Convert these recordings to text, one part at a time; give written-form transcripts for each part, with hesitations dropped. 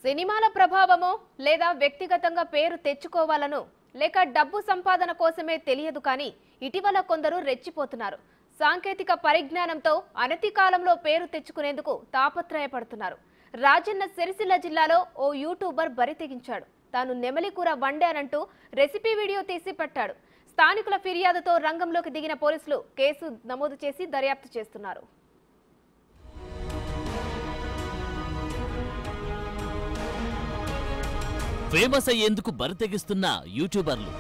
సినిమాల ప్రభావమో లేదా వ్యక్తిగతంగా పేరు తెచ్చుకోవాలనో లేక డబ్బు సంపాదన కోసమే తెలియదు కానీ ఇటీవల కొందరు రెచ్చిపోతున్నారు. సాంకేతిక పరిజ్ఞానంతో అనతి కాలంలో పేరు తెచ్చుకునేందుకు తాపత్రయపడుతున్నారు. రాజన్న సిరిసిల్ల జిల్లాలో ఓ యూట్యూబర్ బరితెగించాడు. తాను నెమలికూర వండానంటూ రెసిపీ వీడియో తీసి పెట్టాడు. స్థానికుల ఫిర్యాదుతో రంగంలోకి దిగిన పోలీసులు కేసు నమోదు చేసి దర్యాప్తు చేస్తున్నారు. ఫేమస్ అయ్యేందుకు బరితెగిస్తున్న యూట్యూబర్లు.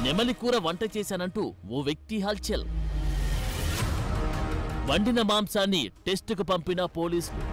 నెమలికూర వంట చేశానంటూ ఓ వ్యక్తి హల్చల్. వండిన మాంసాన్ని టెస్టుకు పంపిన పోలీసులు.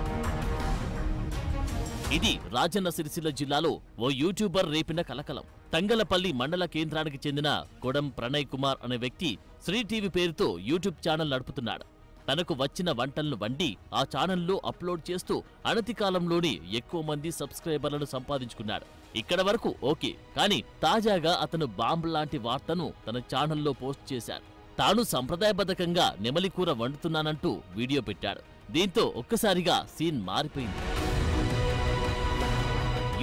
ఇది రాజన్న సిరిసిల్ల జిల్లాలో ఓ యూట్యూబర్ రేపిన కలకలం. తంగలపల్లి మండల కేంద్రానికి చెందిన కొడం ప్రణయ్ కుమార్ అనే వ్యక్తి శ్రీ టీవీ పేరుతో యూట్యూబ్ ఛానల్ నడుపుతున్నాడు. తనకు వచ్చిన వంటలను వండి ఆ ఛానల్లో అప్లోడ్ చేస్తూ అనతి కాలంలోనే ఎక్కువ మంది సబ్స్క్రైబర్లను సంపాదించుకున్నాడు. ఇక్కడ వరకు ఓకే, కానీ తాజాగా అతను బాంబ్ లాంటి వార్తను తన ఛానల్లో పోస్ట్ చేశాడు. తాను సంప్రదాయబద్ధంగా నెమలికూర వండుతున్నానంటూ వీడియో పెట్టాడు. దీంతో ఒక్కసారిగా సీన్ మారిపోయింది.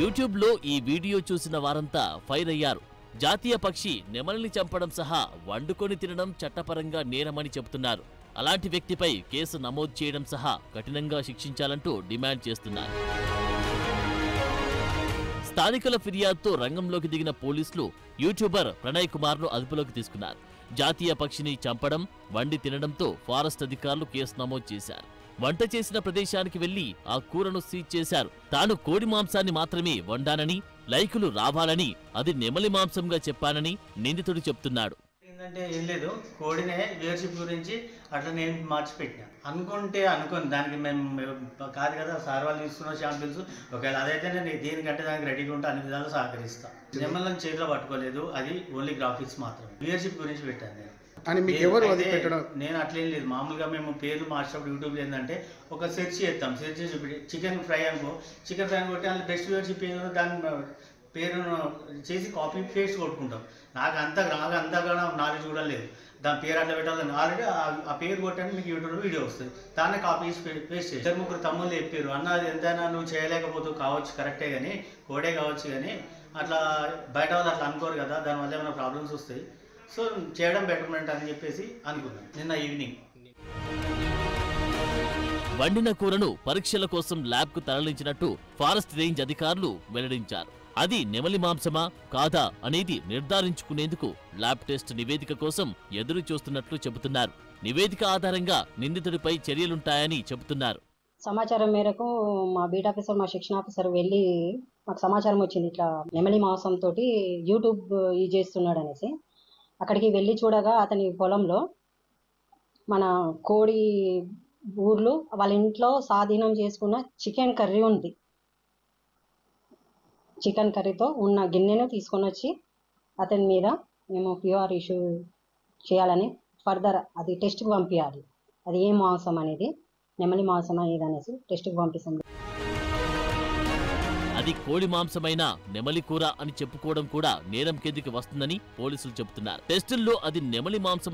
యూట్యూబ్లో ఈ వీడియో చూసిన వారంతా ఫైర్ అయ్యారు. జాతీయ పక్షి నెమలిని చంపడం సహా వండుకొని తినడం చట్టపరంగా నేరమని చెబుతున్నారు. అలాంటి వ్యక్తిపై కేసు నమోదు చేయడం సహా కఠినంగా శిక్షించాలంటూ డిమాండ్ చేస్తున్నారు. స్థానికుల ఫిర్యాదుతో రంగంలోకి దిగిన పోలీసులు యూట్యూబర్ ప్రణయ్ కుమార్ను అదుపులోకి తీసుకున్నారు. జాతీయ పక్షిని చంపడం, వండి తినడంతో ఫారెస్ట్ అధికారులు కేసు నమోదు చేశారు. వంట చేసిన ప్రదేశానికి వెళ్లి ఆ కూరను సీజ్ చేశారు. తాను కోడి మాంసాన్ని మాత్రమే వండానని, లైకులు రావాలని, అది నెమలి మాంసంగా చెప్పానని నిందితుడు చెప్తున్నాడు. ఏంటంటే ఏం లేదు, కోడినే వ్యూవర్షిప్ గురించి అట్లా నేను మార్చిపెట్టినా అనుకోని దానికి మేము కాదు కదా, సార్ వాళ్ళు తీసుకున్న షాంపిల్స్. ఒకవేళ అదైతే నేను దేనికంటే దానికి రెడీగా ఉంటే అన్ని విధాలు సహకరిస్తాను. నెమలను చేతిలో పట్టుకోలేదు, అది ఓన్లీ గ్రాఫిక్స్ మాత్రమే. వ్యూవర్షిప్ గురించి పెట్టాను నేను. నేను అట్లేం లేదు, మామూలుగా మేము పేర్లు మార్చినప్పుడు యూట్యూబ్లో ఏంటంటే ఒక సెర్చ్ చేస్తాం. సెర్చ్ చేసి చికెన్ ఫ్రై అనుకో, చికెన్ ఫ్రై కొట్టి అందులో బెస్ట్ వ్యూవర్షిప్ ఏదో దాని పేరును చేసి కాపీ పేస్ట్ కొట్టుకుంటాం. నాకు అంతగా నాలెడ్జ్ కూడా లేదు. దాని పేరు అట్లా పెట్టాలని ఆల్రెడీ ఆ పేరు కొట్టడానికి మీకు యూట్యూబ్లో వీడియో వస్తుంది. దాన్ని కాపీ పేస్ట్ చేసి 2-3 తమ్ముళ్ళు చెప్పారు, అన్న అది ఎంతైనా నువ్వు చేయలేకపోతూ కావచ్చు, కరెక్టే కానీ కోడే కావచ్చు, కానీ అట్లా బయట వాళ్ళు అట్లా అనుకోరు కదా, దానివల్ల ఏమైనా ప్రాబ్లమ్స్ వస్తాయి, సో చేయడం బెటర్మెంట్ అని చెప్పేసి అనుకున్నాను నిన్న ఈవినింగ్. వండిన కూరను పరీక్షల కోసం ల్యాబ్కు తరలించినట్టు ఫారెస్ట్ రేంజ్ అధికారులు వెల్లడించారు. అది నెమలి మాంసమా కాదా అనేది నిర్ధారించుకునేందుకు ల్యాబ్ టెస్ట్ నివేదిక కోసం ఎదురు చూస్తున్నట్లు చెబుతున్నారు. నివేదిక ఆధారంగా నిందితుడిపై చర్యలుంటాయని చెబుతున్నారు. సమాచారం మేరకు మా బీట్ ఆఫీసర్, మా శిక్షణ ఆఫీసర్ వెళ్ళి మాకు సమాచారం వచ్చింది, ఇట్లా నెమలి మాంసం తోటి యూట్యూబ్ చేస్తున్నాడు అనేసి. అక్కడికి వెళ్ళి చూడగా అతని పొలంలో మన కోడి ఊర్లు వాళ్ళ ఇంట్లో స్వాధీనం చేసుకున్న చికెన్ కర్రీ ఉంది. చికెన్ కర్రీతో ఉన్న గిన్నెను తీసుకొని వచ్చి అతని మీద మేము ప్యూఆర్ ఇష్యూ చేయాలని, ఫర్దర్ అది టెస్ట్కి పంపించాలి, అది ఏ మాంసం అనేది, నెమలి మాంసమా ఏదనేసి టెస్ట్కి పంపిస్తాం. అది కోడి మాంసమైన నెమలి కూర అని చెప్పుకోవడం కూడా నేరం కిందికి వస్తుందని పోలీసులు చెబుతున్నారు. టెస్టుల్లో అది నెమలి మాంసం